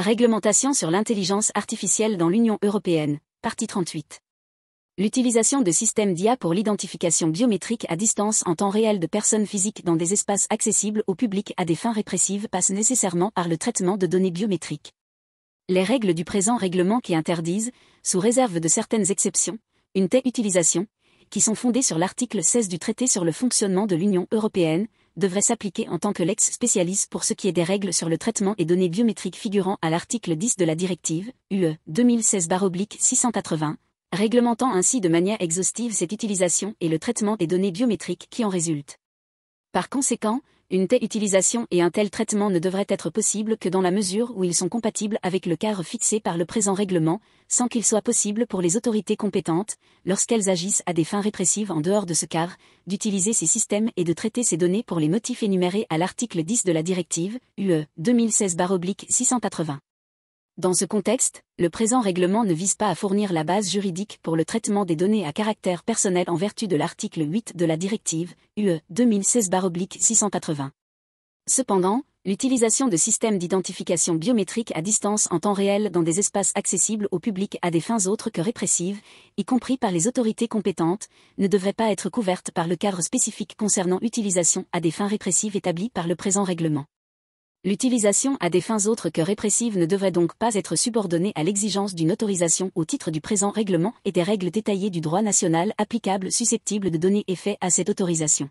Réglementation sur l'intelligence artificielle dans l'Union européenne, partie 38. L'utilisation de systèmes d'IA pour l'identification biométrique à distance en temps réel de personnes physiques dans des espaces accessibles au public à des fins répressives passe nécessairement par le traitement de données biométriques. Les règles du présent règlement qui interdisent, sous réserve de certaines exceptions, une telle utilisation, qui sont fondées sur l'article 16 du traité sur le fonctionnement de l'Union européenne, devrait s'appliquer en tant que lex specialis pour ce qui est des règles sur le traitement et données biométriques figurant à l'article 10 de la directive, UE 2016/680, réglementant ainsi de manière exhaustive cette utilisation et le traitement des données biométriques qui en résultent. Par conséquent, une telle utilisation et un tel traitement ne devraient être possibles que dans la mesure où ils sont compatibles avec le cadre fixé par le présent règlement, sans qu'il soit possible pour les autorités compétentes, lorsqu'elles agissent à des fins répressives en dehors de ce cadre, d'utiliser ces systèmes et de traiter ces données pour les motifs énumérés à l'article 10 de la directive, UE 2016/680. Dans ce contexte, le présent règlement ne vise pas à fournir la base juridique pour le traitement des données à caractère personnel en vertu de l'article 8 de la directive, UE 2016/680. Cependant, l'utilisation de systèmes d'identification biométrique à distance en temps réel dans des espaces accessibles au public à des fins autres que répressives, y compris par les autorités compétentes, ne devrait pas être couverte par le cadre spécifique concernant utilisation à des fins répressives établi par le présent règlement. L'utilisation à des fins autres que répressives ne devrait donc pas être subordonnée à l'exigence d'une autorisation au titre du présent règlement et des règles détaillées du droit national applicables susceptibles de donner effet à cette autorisation.